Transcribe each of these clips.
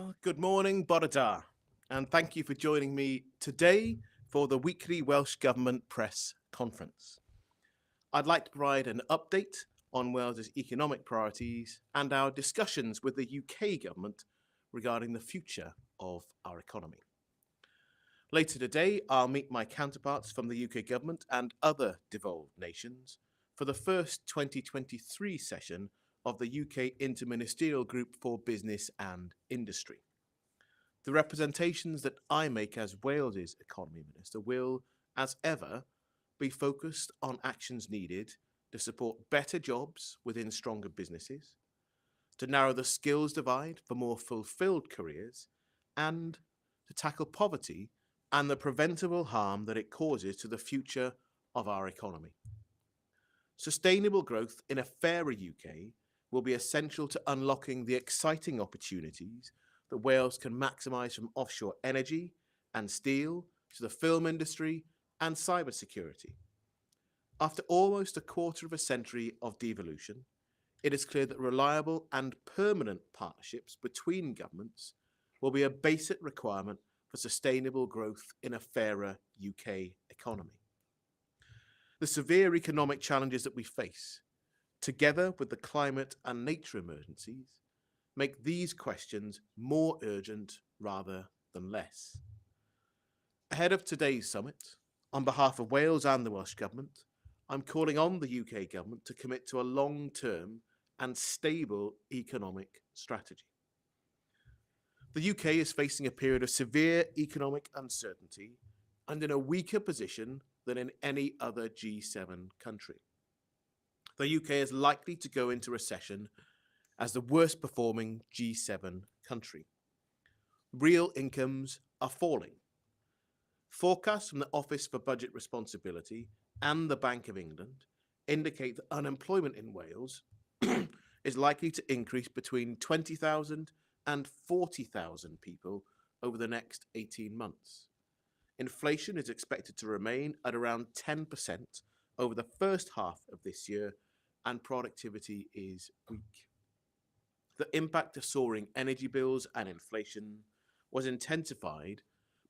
Well, good morning, Bodada, and thank you for joining me today for the weekly Welsh Government Press Conference. I'd like to provide an update on Wales's economic priorities and our discussions with the UK Government regarding the future of our economy. Later today, I'll meet my counterparts from the UK Government and other devolved nations for the first 2023 session of the UK Interministerial Group for Business and Industry. The representations that I make as Wales's Economy Minister will, as ever, be focused on actions needed to support better jobs within stronger businesses, to narrow the skills divide for more fulfilled careers, and to tackle poverty and the preventable harm that it causes to the future of our economy. Sustainable growth in a fairer UK will be essential to unlocking the exciting opportunities that Wales can maximise from offshore energy and steel to the film industry and cybersecurity. After almost a quarter of a century of devolution, it is clear that reliable and permanent partnerships between governments will be a basic requirement for sustainable growth in a fairer UK economy. The severe economic challenges that we face, together with the climate and nature emergencies, make these questions more urgent rather than less. Ahead of today's summit, on behalf of Wales and the Welsh Government, I'm calling on the UK Government to commit to a long-term and stable economic strategy. The UK is facing a period of severe economic uncertainty and in a weaker position than in any other G7 country. The UK is likely to go into recession as the worst performing G7 country. Real incomes are falling. Forecasts from the Office for Budget Responsibility and the Bank of England indicate that unemployment in Wales is likely to increase between 20,000 and 40,000 people over the next 18 months. Inflation is expected to remain at around 10% over the first half of this year, and productivity is weak. The impact of soaring energy bills and inflation was intensified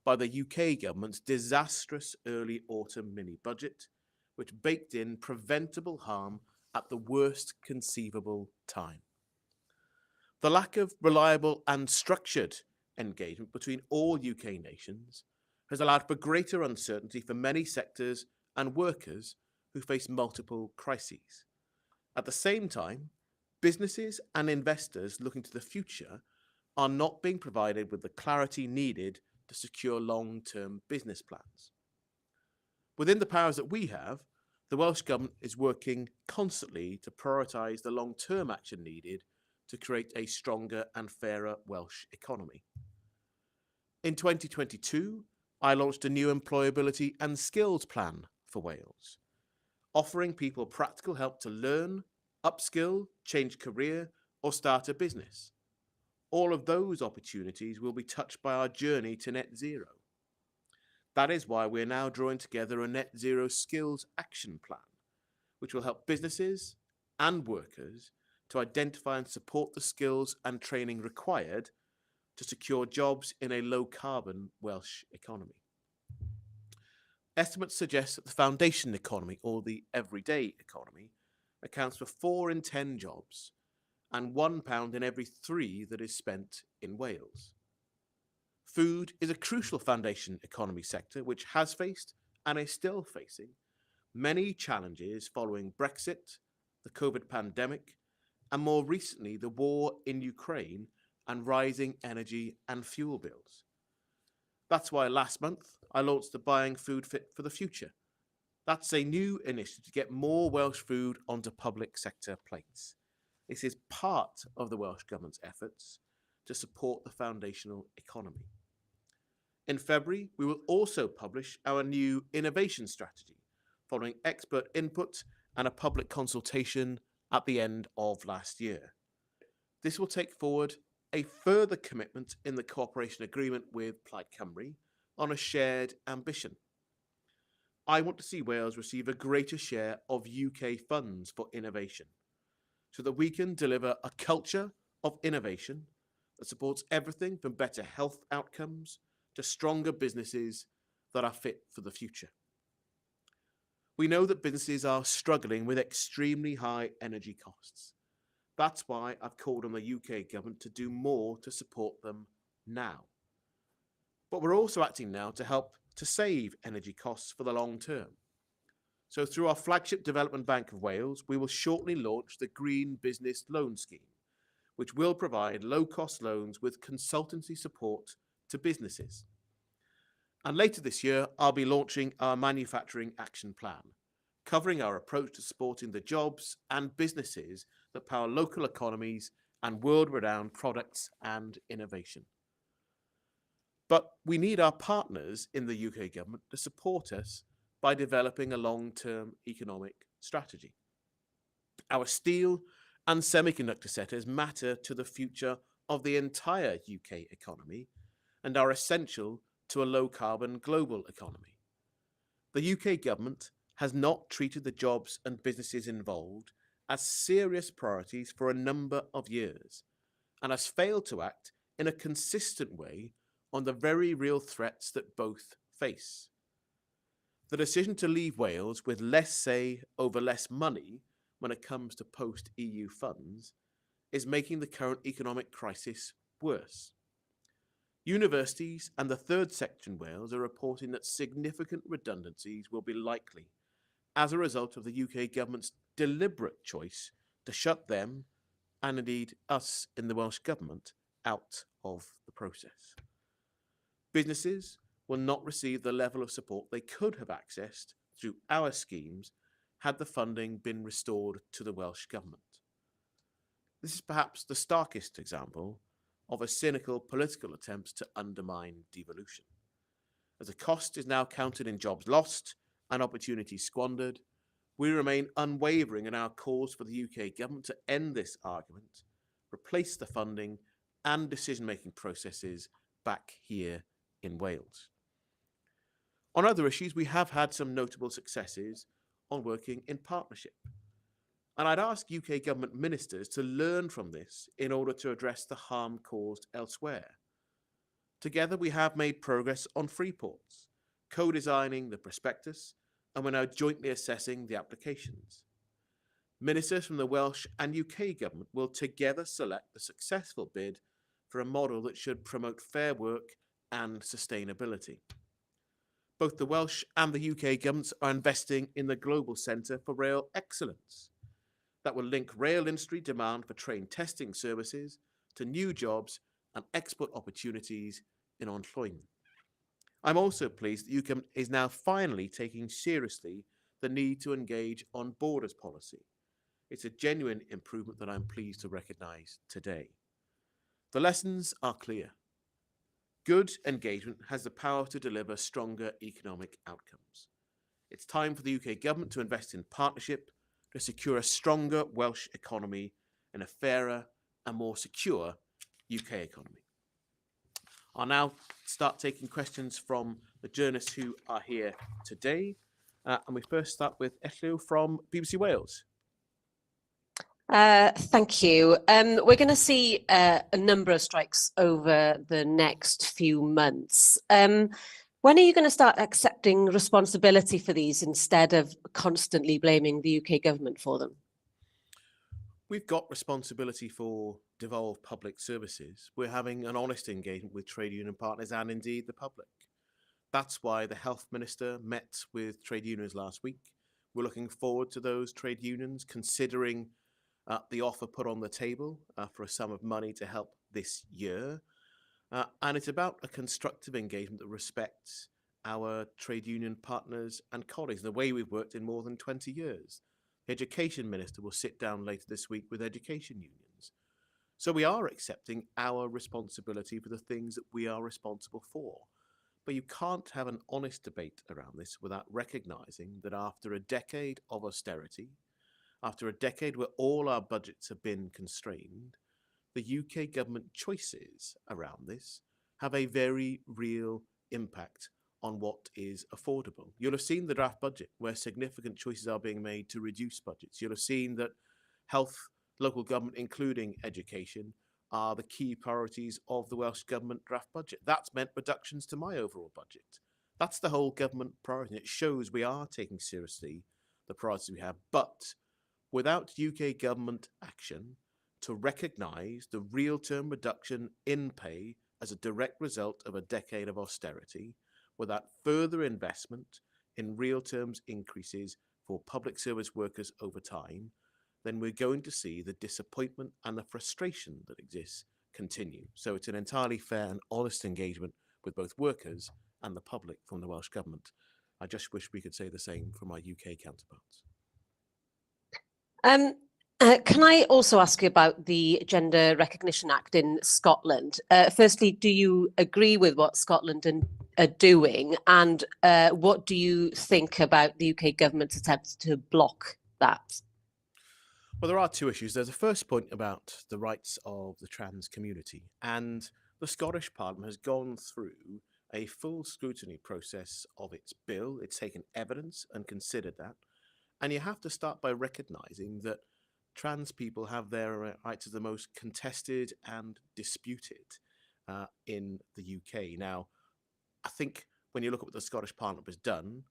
by the UK government's disastrous early autumn mini-budget, which baked in preventable harm at the worst conceivable time. The lack of reliable and structured engagement between all UK nations has allowed for greater uncertainty for many sectors and workers who face multiple crises. At the same time, businesses and investors looking to the future are not being provided with the clarity needed to secure long-term business plans. Within the powers that we have, the Welsh Government is working constantly to prioritise the long-term action needed to create a stronger and fairer Welsh economy. In 2022, I launched a new employability and skills plan for Wales, offering people practical help to learn, upskill, change career, or start a business. All of those opportunities will be touched by our journey to net zero. That is why we're now drawing together a net zero skills action plan, which will help businesses and workers to identify and support the skills and training required to secure jobs in a low-carbon Welsh economy. Estimates suggest that the foundation economy, or the everyday economy, accounts for 4 in 10 jobs and £1 in every 3 that is spent in Wales. Food is a crucial foundation economy sector which has faced and is still facing many challenges following Brexit, the COVID pandemic, and more recently the war in Ukraine and rising energy and fuel bills. That's why last month I launched the Buying Food Fit for the Future. That's a new initiative to get more Welsh food onto public sector plates. This is part of the Welsh Government's efforts to support the foundational economy. In February, we will also publish our new innovation strategy, following expert input and a public consultation at the end of last year. This will take forward a further commitment in the cooperation agreement with Plaid Cymru on a shared ambition. I want to see Wales receive a greater share of UK funds for innovation, so that we can deliver a culture of innovation that supports everything from better health outcomes to stronger businesses that are fit for the future. We know that businesses are struggling with extremely high energy costs. That's why I've called on the UK government to do more to support them now. But we're also acting now to help to save energy costs for the long term. So through our flagship Development Bank of Wales, we will shortly launch the Green Business Loan Scheme, which will provide low-cost loans with consultancy support to businesses. And later this year, I'll be launching our Manufacturing Action Plan, covering our approach to supporting the jobs and businesses that power local economies and world-renowned products and innovation. But we need our partners in the UK government to support us by developing a long-term economic strategy. Our steel and semiconductor sectors matter to the future of the entire UK economy and are essential to a low-carbon global economy. The UK government has not treated the jobs and businesses involved as serious priorities for a number of years and has failed to act in a consistent way on the very real threats that both face. The decision to leave Wales with less say over less money when it comes to post-EU funds is making the current economic crisis worse. Universities and the third sector in Wales are reporting that significant redundancies will be likely as a result of the UK government's deliberate choice to shut them, and indeed us in the Welsh Government, out of the process. Businesses will not receive the level of support they could have accessed through our schemes had the funding been restored to the Welsh Government. This is perhaps the starkest example of a cynical political attempt to undermine devolution. As the cost is now counted in jobs lost and opportunities squandered, we remain unwavering in our calls for the UK government to end this argument, replace the funding and decision-making processes back here in Wales. On other issues, we have had some notable successes on working in partnership. And I'd ask UK government ministers to learn from this in order to address the harm caused elsewhere. Together, we have made progress on free ports, co-designing the prospectus, and we're now jointly assessing the applications. Ministers from the Welsh and UK government will together select the successful bid for a model that should promote fair work and sustainability. Both the Welsh and the UK governments are investing in the Global Centre for Rail Excellence that will link rail industry demand for train testing services to new jobs and export opportunities in employment. I'm also pleased that UK is now finally taking seriously the need to engage on borders policy. It's a genuine improvement that I'm pleased to recognise today. The lessons are clear. Good engagement has the power to deliver stronger economic outcomes. It's time for the UK government to invest in partnership to secure a stronger Welsh economy and a fairer and more secure UK economy. I'll now start taking questions from the journalists who are here today. And we first start with Elliw from BBC Wales. Thank you. We're going to see a number of strikes over the next few months. When are you going to start accepting responsibility for these instead of constantly blaming the UK government for them? We've got responsibility for devolved public services. We're having an honest engagement with trade union partners and indeed the public. That's why the Health Minister met with trade unions last week. We're looking forward to those trade unions considering the offer put on the table for a sum of money to help this year. And it's about a constructive engagement that respects our trade union partners and colleagues, the way we've worked in more than 20 years. The Education Minister will sit down later this week with education unions. So we are accepting our responsibility for the things that we are responsible for. But you can't have an honest debate around this without recognising that after a decade of austerity, after a decade where all our budgets have been constrained, the UK government choices around this have a very real impact on what is affordable. You'll have seen the draft budget where significant choices are being made to reduce budgets. You'll have seen that health, local government, including education, are the key priorities of the Welsh Government draft budget. That's meant reductions to my overall budget. That's the whole government priority. It shows we are taking seriously the priorities we have, but without UK government action to recognise the real-term reduction in pay as a direct result of a decade of austerity, without further investment in real terms increases for public service workers over time, then we're going to see the disappointment and the frustration that exists continue. So it's an entirely fair and honest engagement with both workers and the public from the Welsh Government. I just wish we could say the same from our UK counterparts. Can I also ask you about the Gender Recognition Act in Scotland? Firstly, do you agree with what Scotland are doing, and what do you think about the UK government's attempts to block that? Well, there are two issues. There's a first point about the rights of the trans community, and the Scottish Parliament has gone through a full scrutiny process of its bill. It's taken evidence and considered that. And you have to start by recognising that trans people have their rights as the most contested and disputed in the UK. Now, I think when you look at what the Scottish Parliament has done,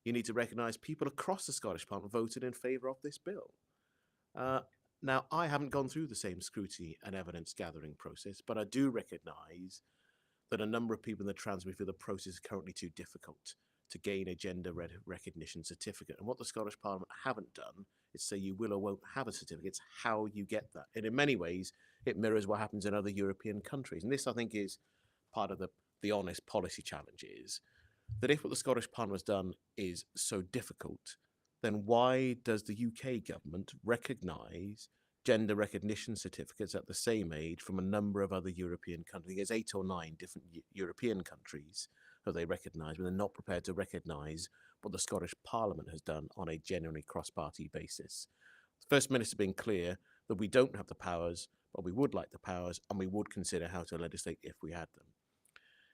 you need to recognise people across the Scottish Parliament voted in favour of this bill. Now, I haven't gone through the same scrutiny and evidence gathering process, but I do recognise that a number of people in the trans community feel the process is currently too difficult to gain a gender recognition certificate. And what the Scottish Parliament haven't done is say you will or won't have a certificate. It's how you get that. And in many ways, it mirrors what happens in other European countries. And this, I think, is part of the honest policy challenge, is that if what the Scottish Parliament has done is so difficult, then why does the UK government recognise gender recognition certificates at the same age from a number of other European countries? There's 8 or 9 different European countries that they recognise, but they're not prepared to recognise what the Scottish Parliament has done on a genuinely cross-party basis. The First Minister being clear that we don't have the powers, but we would like the powers, and we would consider how to legislate if we had them.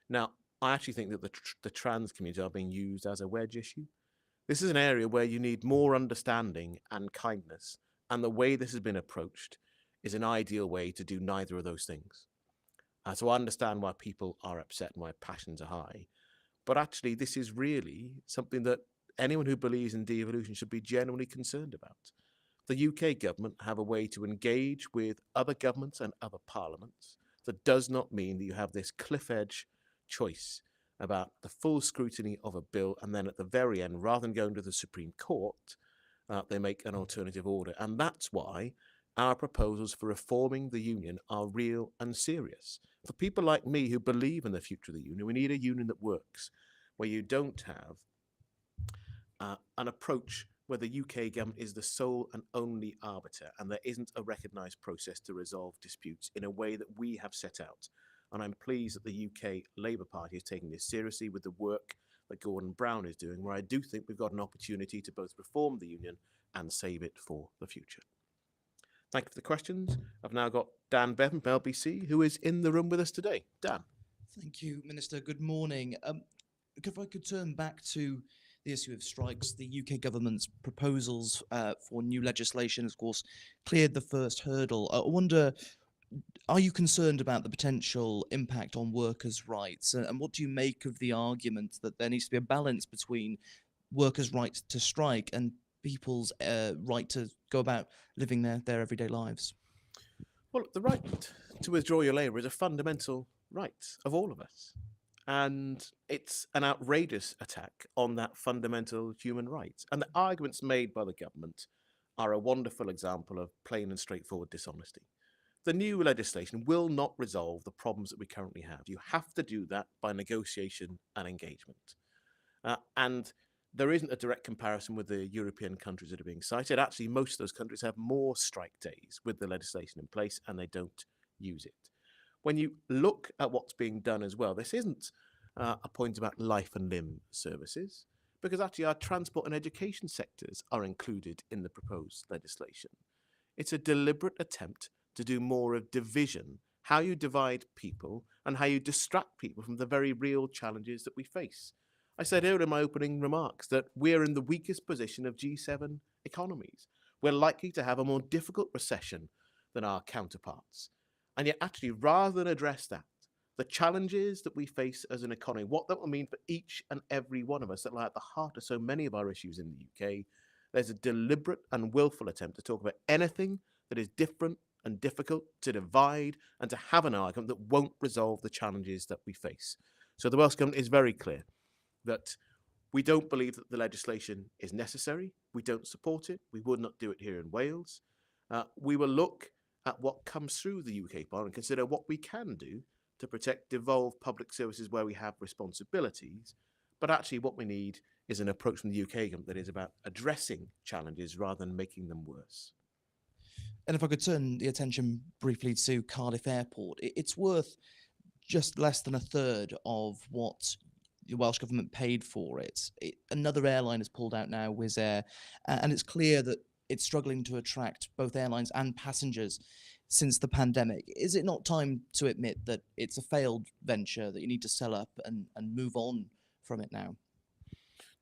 Now, I actually think that the trans community are being used as a wedge issue. This is an area where you need more understanding and kindness, and the way this has been approached is an ideal way to do neither of those things. So I understand why people are upset and why passions are high, but actually this is really something that anyone who believes in de-evolution should be genuinely concerned about. The UK government have a way to engage with other governments and other parliaments that does not mean that you have this cliff edge choice about the full scrutiny of a bill, and then at the very end, rather than going to the Supreme Court, they make an alternative order. And that's why our proposals for reforming the union are real and serious. For people like me who believe in the future of the union, we need a union that works, where you don't have an approach where the UK government is the sole and only arbiter, and there isn't a recognised process to resolve disputes in a way that we have set out. And I'm pleased that the UK Labour Party is taking this seriously with the work that Gordon Brown is doing, where I do think we've got an opportunity to both reform the union and save it for the future. Thank you for the questions. I've now got Dan Bevan from LBC, who is in the room with us today. Dan. Thank you, Minister. Good morning. If I could turn back to the issue of strikes, the UK government's proposals for new legislation, of course, cleared the first hurdle. I wonder, are you concerned about the potential impact on workers' rights? And what do you make of the argument that there needs to be a balance between workers' rights to strike and people's right to go about living their everyday lives? Well, the right to withdraw your labour is a fundamental right of all of us. And it's an outrageous attack on that fundamental human right. And the arguments made by the government are a wonderful example of plain and straightforward dishonesty. The new legislation will not resolve the problems that we currently have. You have to do that by negotiation and engagement. And there isn't a direct comparison with the European countries that are being cited. Actually, most of those countries have more strike days with the legislation in place, and they don't use it. When you look at what's being done as well, this isn't a point about life and limb services, because actually our transport and education sectors are included in the proposed legislation. It's a deliberate attempt to do more of division, how you divide people and how you distract people from the very real challenges that we face. I said earlier in my opening remarks that we're in the weakest position of G7 economies. We're likely to have a more difficult recession than our counterparts. And yet, actually, rather than address that, the challenges that we face as an economy, what that will mean for each and every one of us that lie at the heart of so many of our issues in the UK, there's a deliberate and willful attempt to talk about anything that is different and difficult, to divide and to have an argument that won't resolve the challenges that we face. So the Welsh Government is very clear that we don't believe that the legislation is necessary. We don't support it. We would not do it here in Wales. We will look at what comes through the UK Parliament and consider what we can do to protect devolved public services where we have responsibilities. But actually what we need is an approach from the UK government that is about addressing challenges rather than making them worse. And if I could turn the attention briefly to Cardiff Airport, it's worth just less than a third of what the Welsh Government paid for it. Another airline has pulled out now, Wizz Air, and it's clear that it's struggling to attract both airlines and passengers since the pandemic. Is it not time to admit that it's a failed venture, that you need to sell up and move on from it now?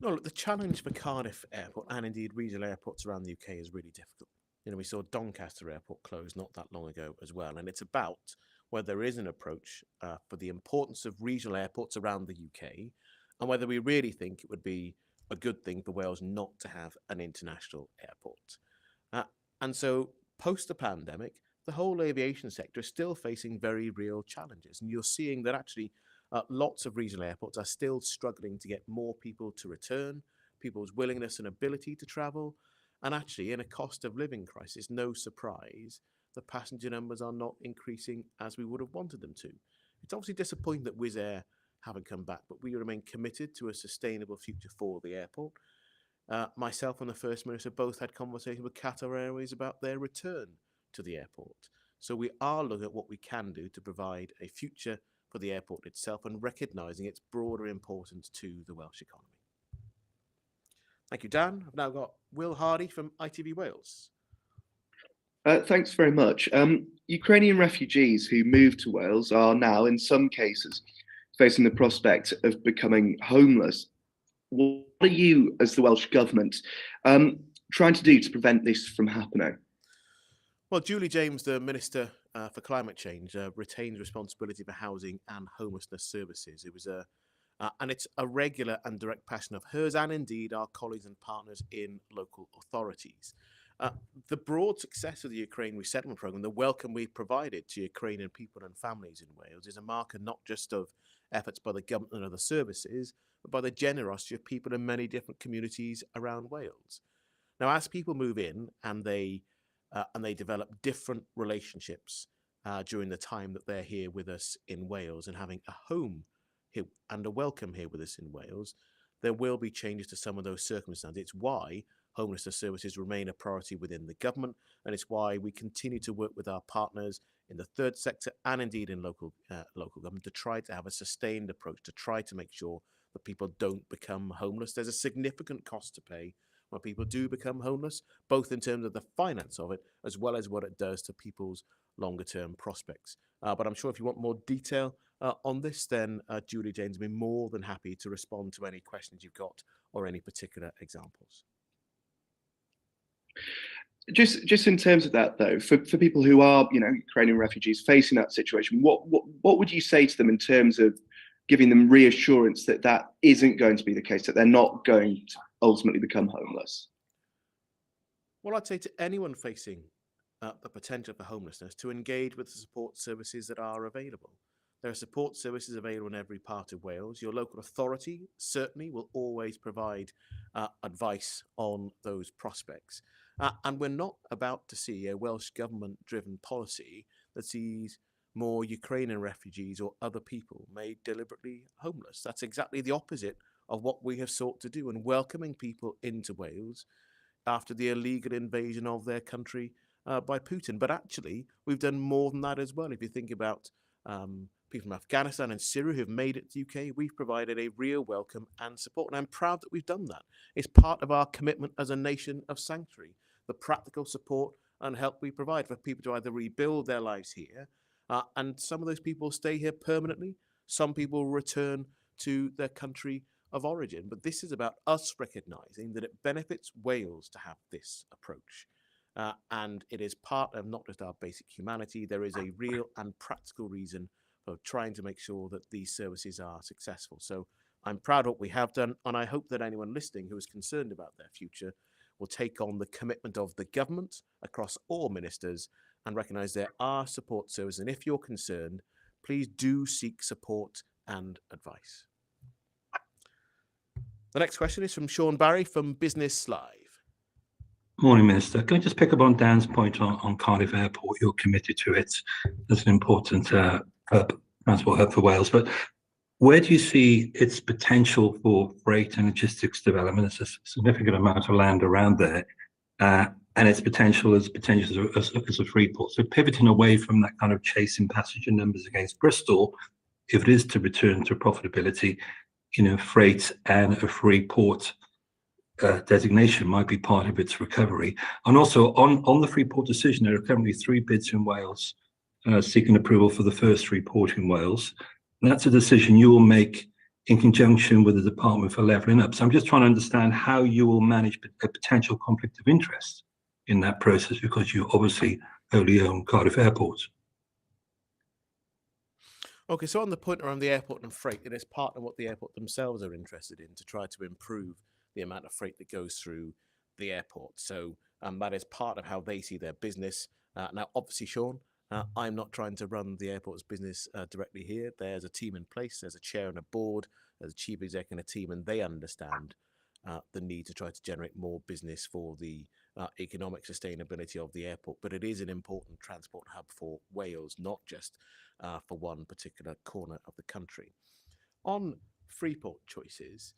No, look, the challenge for Cardiff Airport and indeed regional airports around the UK is really difficult. You know, we saw Doncaster Airport close not that long ago as well, and it's about whether there is an approach for the importance of regional airports around the UK and whether we really think it would be a good thing for Wales not to have an international airport. And so post the pandemic, the whole aviation sector is still facing very real challenges. And you're seeing that actually lots of regional airports are still struggling to get more people to return, people's willingness and ability to travel. And actually, in a cost of living crisis, no surprise, the passenger numbers are not increasing as we would have wanted them to. It's obviously disappointing that Wizz Air haven't come back, but we remain committed to a sustainable future for the airport. Myself and the First Minister both had conversations with Qatar Airways about their return to the airport. So we are looking at what we can do to provide a future for the airport itself and recognising its broader importance to the Welsh economy. Thank you, Dan. I've now got Will Hardy from ITV Wales. Thanks very much. Ukrainian refugees who moved to Wales are now, in some cases, facing the prospect of becoming homeless. What are you, as the Welsh Government, trying to do to prevent this from happening? Well, Julie James, the Minister for Climate Change, retains responsibility for housing and homelessness services. And it's a regular and direct passion of hers and indeed our colleagues and partners in local authorities. The broad success of the Ukraine resettlement programme, the welcome we've provided to Ukrainian people and families in Wales, is a marker not just of efforts by the government and other services, but by the generosity of people in many different communities around Wales. Now, as people move in and they develop different relationships during the time that they're here with us in Wales and having a home here and a welcome here with us in Wales, there will be changes to some of those circumstances. It's why homelessness services remain a priority within the government, and it's why we continue to work with our partners in the third sector and indeed in local government to try to have a sustained approach to try to make sure that people don't become homeless. There's a significant cost to pay when people do become homeless, both in terms of the finance of it, as well as what it does to people's longer term prospects. But I'm sure if you want more detail on this, then Julie James will be more than happy to respond to any questions you've got or any particular examples. Just in terms of that, though, for people who are, Ukrainian refugees facing that situation, what would you say to them in terms of giving them reassurance that that isn't going to be the case, that they're not going to ultimately become homeless? Well, I'd say to anyone facing the potential for homelessness to engage with the support services that are available. There are support services available in every part of Wales. Your local authority certainly will always provide advice on those prospects. And we're not about to see a Welsh government-driven policy that sees more Ukrainian refugees or other people made deliberately homeless. That's exactly the opposite of what we have sought to do, and welcoming people into Wales after the illegal invasion of their country by Putin. But actually, we've done more than that as well. If you think about people from Afghanistan and Syria who've made it to the UK, we've provided a real welcome and support. And I'm proud that we've done that. It's part of our commitment as a nation of sanctuary, the practical support and help we provide for people to either rebuild their lives here, and some of those people stay here permanently. Some people return to their country of origin. But this is about us recognising that it benefits Wales to have this approach. and it is part of not just our basic humanity. There is a real and practical reason for trying to make sure that these services are successful. So I'm proud of what we have done, and I hope that anyone listening who is concerned about their future will take on the commitment of the government across all ministers and recognise there are support services. And if you're concerned, please do seek support and advice. The next question is from Sean Barry from Business Live. Morning, Minister. Can I just pick up on Dan's point on Cardiff Airport? You're committed to it as an important transport hub for Wales, but where do you see its potential for freight and logistics development? There's a significant amount of land around there, and its potential as a free port. So pivoting away from that kind of chasing passenger numbers against Bristol, if it is to return to profitability, freight and a free port designation might be part of its recovery. And also on the free port decision, there are currently 3 bids in Wales seeking approval for the first free port in Wales. And that's a decision you will make in conjunction with the Department for Levelling Up. So I'm just trying to understand how you will manage a potential conflict of interest in that process, because you obviously wholly own Cardiff Airport. Okay, so on the point around the airport and freight, it is part of what the airport themselves are interested in, to try to improve the amount of freight that goes through the airport. So that is part of how they see their business. Now, obviously, Sean, I'm not trying to run the airport's business directly here. There's a team in place. There's a chair and a board. There's a chief exec and a team, and they understand the need to try to generate more business for the economic sustainability of the airport. But it is an important transport hub for Wales, not just for one particular corner of the country. On Freeport choices,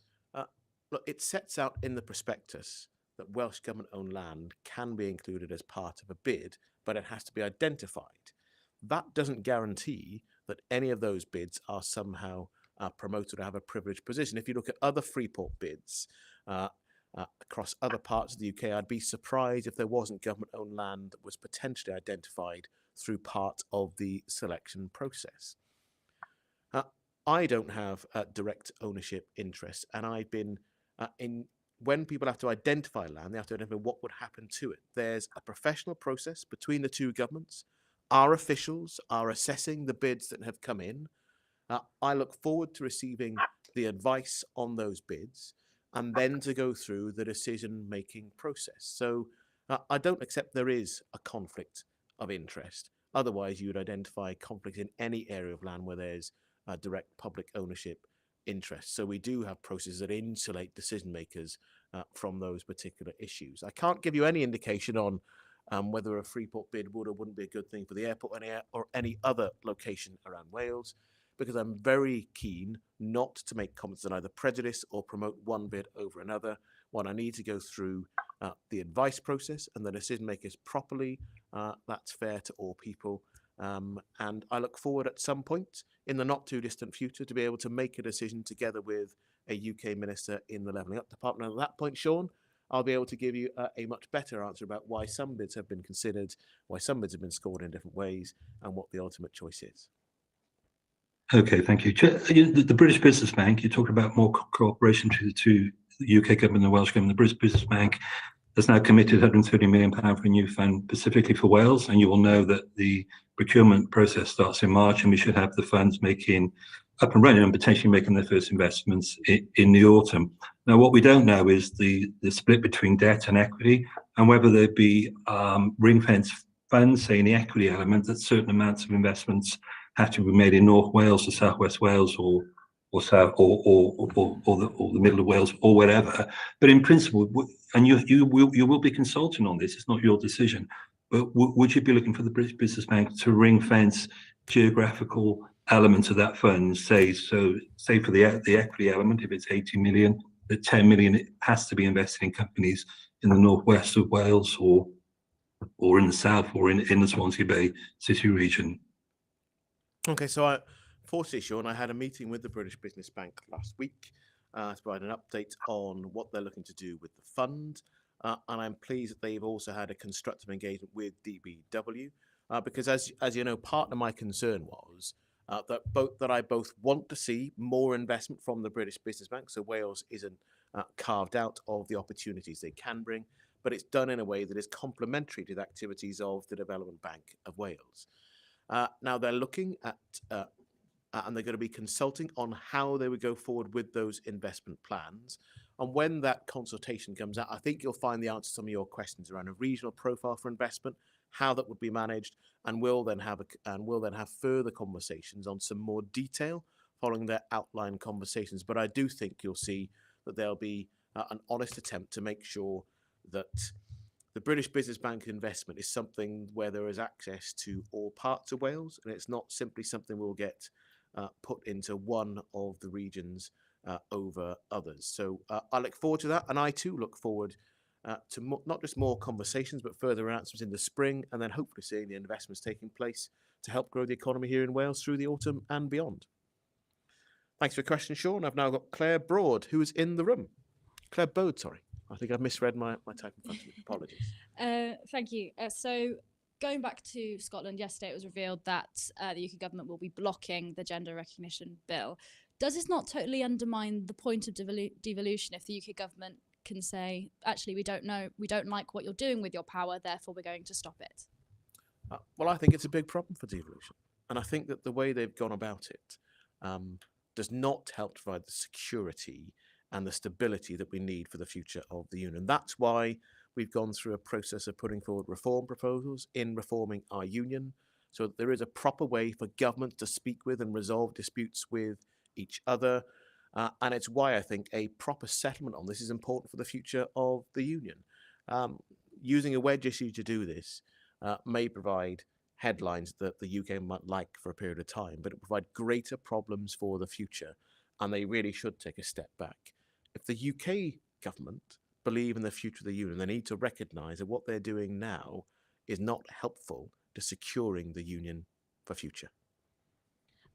look, it sets out in the prospectus that Welsh government-owned land can be included as part of a bid, but it has to be identified. That doesn't guarantee that any of those bids are somehow promoted or have a privileged position. If you look at other Freeport bids across other parts of the UK, I'd be surprised if there wasn't government-owned land that was potentially identified through part of the selection process. I don't have direct ownership interest, and I've been when people have to identify land, they have to identify what would happen to it. There's a professional process between the two governments. Our officials are assessing the bids that have come in. I look forward to receiving the advice on those bids and then to go through the decision-making process. So I don't accept there is a conflict of interest. Otherwise, you would identify conflict in any area of land where there's direct public ownership interest. So we do have processes that insulate decision makers from those particular issues. I can't give you any indication on whether a Freeport bid would or wouldn't be a good thing for the airport or any other location around Wales, because I'm very keen not to make comments that either prejudice or promote one bid over another. When I need to go through the advice process and the decision makers properly, that's fair to all people. And I look forward at some point in the not too distant future to be able to make a decision together with a UK minister in the Levelling Up Department. And at that point, Sean, I'll be able to give you a much better answer about why some bids have been considered, why some bids have been scored in different ways, and what the ultimate choice is. Okay, thank you. The British Business Bank, you talked about more cooperation between the UK government and the Welsh government. The British Business Bank has now committed £130 million for a new fund specifically for Wales, and you will know that the procurement process starts in March, and we should have the funds making up and running and potentially making their first investments in the autumn. Now, what we don't know is the split between debt and equity, and whether there be ring-fence funds, say in the equity element, that certain amounts of investments have to be made in North Wales or South West Wales or South or the middle of Wales or wherever. But in principle, and you will be consulting on this. It's not your decision. But would you be looking for the British Business Bank to ring fence geographical elements of that fund? Say for the equity element, if it's 80 million, that 10 million has to be invested in companies in the northwest of Wales or in the south or in the Swansea Bay City region. Okay, so fortunately, Sean, I had a meeting with the British Business Bank last week to provide an update on what they're looking to do with the fund. And I'm pleased that they've also had a constructive engagement with DBW, because as you know, part of my concern was that I both want to see more investment from the British Business Bank, so Wales isn't carved out of the opportunities they can bring, but it's done in a way that is complementary to the activities of the Development Bank of Wales. Now they're looking at, and they're going to be consulting on how they would go forward with those investment plans. And when that consultation comes out, I think you'll find the answer to some of your questions around a regional profile for investment, how that would be managed, and we'll then have further conversations on some more detail following their outline conversations. But I do think you'll see that there'll be an honest attempt to make sure that the British Business Bank investment is something where there is access to all parts of Wales, and it's not simply something we'll get put into one of the regions over others. So I look forward to that, and I too look forward to not just more conversations, but further announcements in the spring, and then hopefully seeing the investments taking place to help grow the economy here in Wales through the autumn and beyond. Thanks for your question, Sean. I've now got Claire Broad, who is in the room. Claire Bode, sorry. I think I've misread my type in front of me. Apologies. Thank you. So going back to Scotland, yesterday it was revealed that the UK government will be blocking the gender recognition bill. Does this not totally undermine the point of devolution if the UK government can say, actually, we don't like what you're doing with your power, therefore we're going to stop it? Well, I think it's a big problem for devolution. And I think that the way they've gone about it does not help to provide the security and the stability that we need for the future of the union. That's why we've gone through a process of putting forward reform proposals in reforming our union, so that there is a proper way for government to speak with and resolve disputes with each other. And it's why I think a proper settlement on this is important for the future of the union. Using a wedge issue to do this may provide headlines that the UK might like for a period of time, but it will provide greater problems for the future, and they really should take a step back. If the UK government believe in the future of the union, they need to recognise that what they're doing now is not helpful to securing the union for future.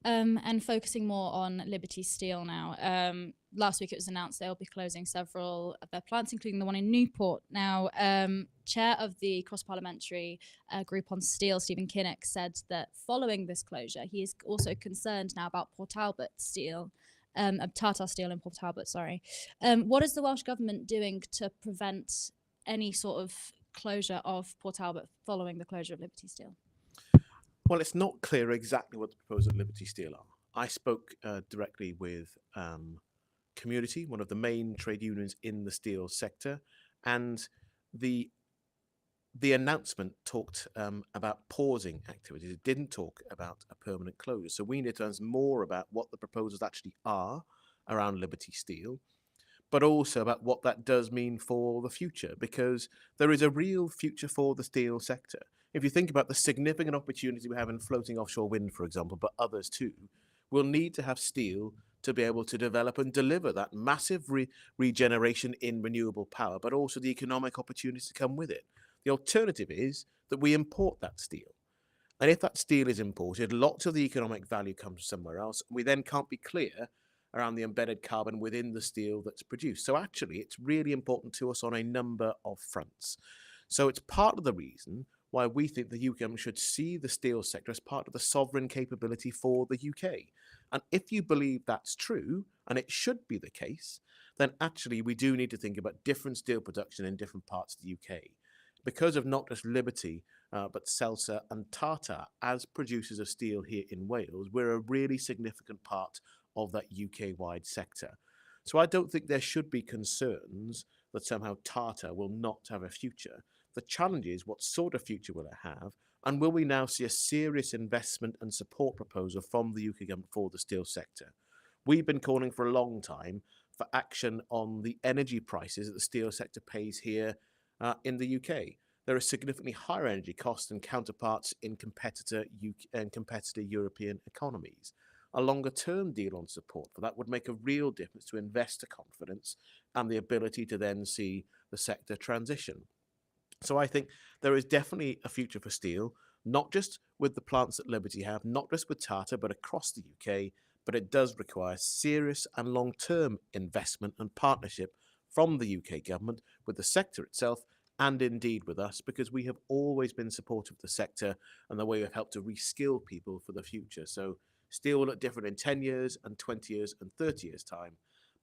And focusing more on Liberty Steel now. Last week it was announced they'll be closing several of their plants, including the one in Newport. Now, chair of the cross-parliamentary group on steel, Stephen Kinnock, said that following this closure, he is also concerned now about Port Talbot Steel, Tata Steel in Port Talbot, sorry. What is the Welsh Government doing to prevent any sort of closure of Port Talbot following the closure of Liberty Steel? Well, it's not clear exactly what the proposals at Liberty Steel are. I spoke directly with Community, one of the main trade unions in the steel sector, and the announcement talked about pausing activities. It didn't talk about a permanent closure. So we need to understand more about what the proposals actually are around Liberty Steel, but also about what that does mean for the future, because there is a real future for the steel sector. If you think about the significant opportunity we have in floating offshore wind, for example, but others too, we'll need to have steel to be able to develop and deliver that massive regeneration in renewable power, but also the economic opportunities to come with it. The alternative is that we import that steel. And if that steel is imported, lots of the economic value comes somewhere else. We then can't be clear around the embedded carbon within the steel that's produced. So actually, it's really important to us on a number of fronts. So it's part of the reason why we think the UK should see the steel sector as part of the sovereign capability for the UK. And if you believe that's true, and it should be the case, then actually we do need to think about different steel production in different parts of the UK. Because of not just Liberty, but Celsa and Tata as producers of steel here in Wales, we're a really significant part of that UK-wide sector. So I don't think there should be concerns that somehow Tata will not have a future. The challenge is, what sort of future will it have? And will we now see a serious investment and support proposal from the UK government for the steel sector? We've been calling for a long time for action on the energy prices that the steel sector pays here in the UK. There are significantly higher energy costs than counterparts in competitor European economies. A longer-term deal on support for that would make a real difference to investor confidence and the ability to then see the sector transition. So I think there is definitely a future for steel, not just with the plants that Liberty have, not just with Tata, but across the UK. But it does require serious and long-term investment and partnership from the UK government with the sector itself, and indeed with us, because we have always been supportive of the sector and the way we've helped to reskill people for the future. So steel will look different in 10 years and 20 years and 30 years' time.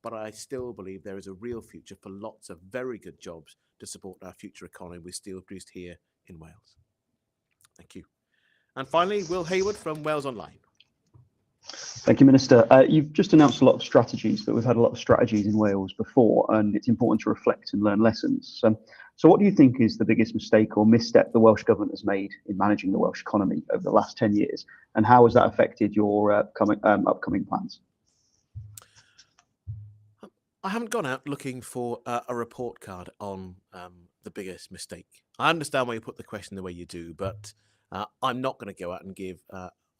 but I still believe there is a real future for lots of very good jobs to support our future economy with steel produced here in Wales. Thank you. And finally, Will Hayward from Wales Online. Thank you, Minister. You've just announced a lot of strategies, but we've had a lot of strategies in Wales before, and it's important to reflect and learn lessons. So what do you think is the biggest mistake or misstep the Welsh Government has made in managing the Welsh economy over the last 10 years? And how has that affected your upcoming plans? I haven't gone out looking for a report card on the biggest mistake. I understand why you put the question the way you do, but I'm not going to go out and give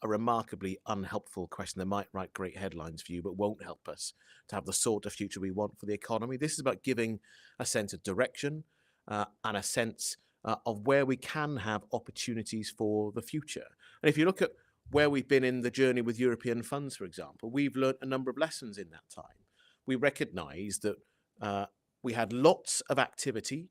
a remarkably unhelpful question that might write great headlines for you, but won't help us to have the sort of future we want for the economy. This is about giving a sense of direction and a sense of where we can have opportunities for the future. And if you look at where we've been in the journey with European funds, for example, we've learned a number of lessons in that time. We recognise that we had lots of activity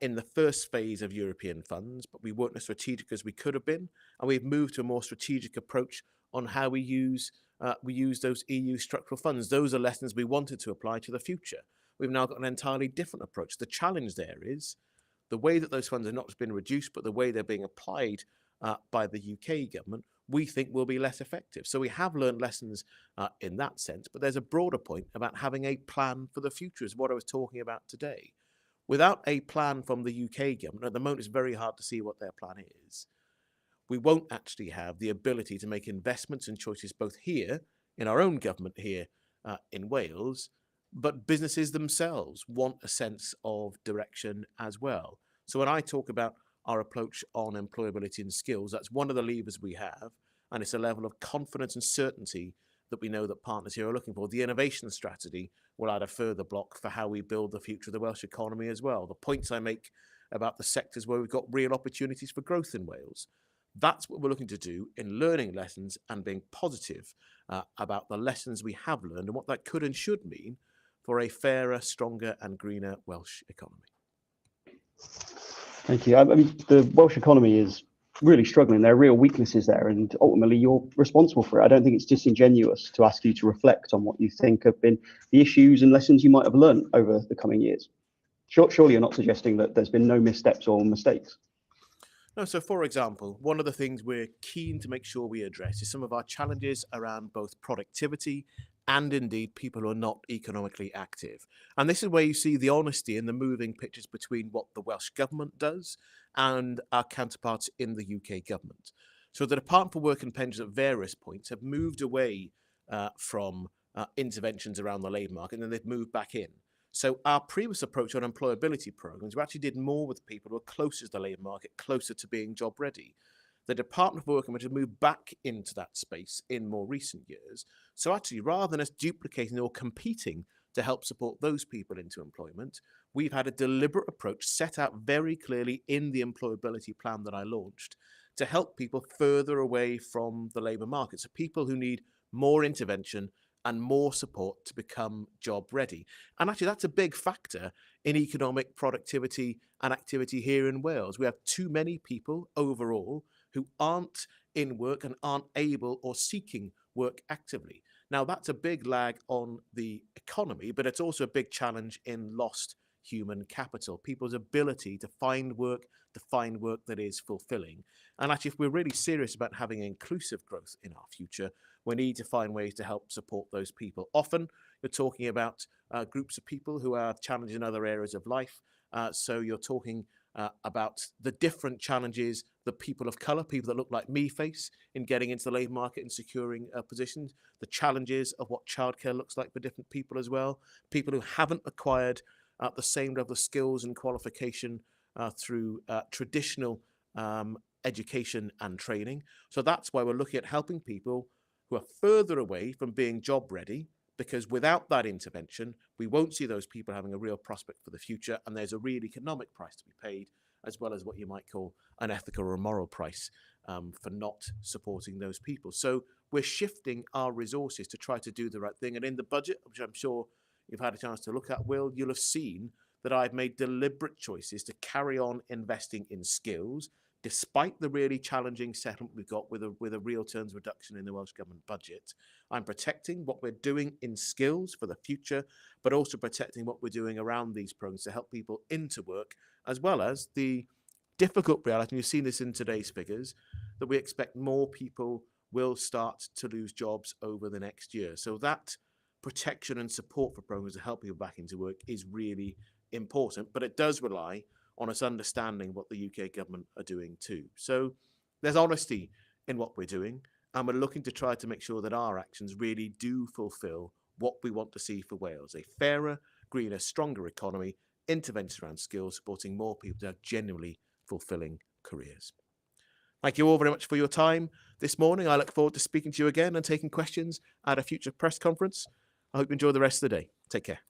in the first phase of European funds, but we weren't as strategic as we could have been. And we've moved to a more strategic approach on how we use those EU structural funds. Those are lessons we wanted to apply to the future. We've now got an entirely different approach. The challenge there is the way that those funds are not just been reduced, but the way they're being applied by the UK government, we think will be less effective. So we have learned lessons in that sense, but there's a broader point about having a plan for the future, is what I was talking about today. Without a plan from the UK government, at the moment it's very hard to see what their plan is. We won't actually have the ability to make investments and choices both here, in our own government here in Wales, but businesses themselves want a sense of direction as well. So when I talk about our approach on employability and skills, that's one of the levers we have, and it's a level of confidence and certainty that we know that partners here are looking for. The innovation strategy will add a further block for how we build the future of the Welsh economy as well. The points I make about the sectors where we've got real opportunities for growth in Wales, that's what we're looking to do in learning lessons and being positive about the lessons we have learned and what that could and should mean for a fairer, stronger and greener Welsh economy. Thank you. I mean, the Welsh economy is really struggling. There are real weaknesses there, and ultimately you're responsible for it. I don't think it's disingenuous to ask you to reflect on what you think have been the issues and lessons you might have learned over the coming years. Surely you're not suggesting that there's been no missteps or mistakes. No, so for example, one of the things we're keen to make sure we address is some of our challenges around both productivity and indeed people who are not economically active. And this is where you see the honesty and the moving pictures between what the Welsh Government does and our counterparts in the UK government. So the Department for Work and Pensions at various points have moved away from interventions around the labour market, and then they've moved back in. So our previous approach on employability programs, we actually did more with people who are closer to the labour market, closer to being job ready. The Department for Work and Pensions moved back into that space in more recent years. So actually, rather than us duplicating or competing to help support those people into employment, we've had a deliberate approach set out very clearly in the employability plan that I launched to help people further away from the labour market. So people who need more intervention and more support to become job ready. And actually, that's a big factor in economic productivity and activity here in Wales. We have too many people overall who aren't in work and aren't able or seeking work actively. Now, that's a big lag on the economy, but it's also a big challenge in lost human capital, people's ability to find work that is fulfilling. And actually, if we're really serious about having inclusive growth in our future, we need to find ways to help support those people. Often, you're talking about groups of people who are challenged in other areas of life. So you're talking about the different challenges that people of colour, people that look like me, face in getting into the labour market and securing positions, the challenges of what childcare looks like for different people as well, people who haven't acquired the same level of skills and qualification through traditional education and training. So that's why we're looking at helping people who are further away from being job ready, because without that intervention, we won't see those people having a real prospect for the future, and there's a real economic price to be paid, as well as what you might call an ethical or a moral price for not supporting those people. So we're shifting our resources to try to do the right thing. And in the budget, which I'm sure you've had a chance to look at, Will, you'll have seen that I've made deliberate choices to carry on investing in skills, despite the really challenging settlement we've got with a real terms reduction in the Welsh Government budget, I'm protecting what we're doing in skills for the future, but also protecting what we're doing around these programs to help people into work, as well as the difficult reality, and you've seen this in today's figures, that we expect more people will start to lose jobs over the next year. So that protection and support for programs to help people back into work is really important, but it does rely on us understanding what the UK government are doing too. So there's honesty in what we're doing, and we're looking to try to make sure that our actions really do fulfil what we want to see for Wales: a fairer, greener, stronger economy, interventions around skills, supporting more people to have genuinely fulfilling careers. Thank you all very much for your time this morning. I look forward to speaking to you again and taking questions at a future press conference. I hope you enjoy the rest of the day. Take care.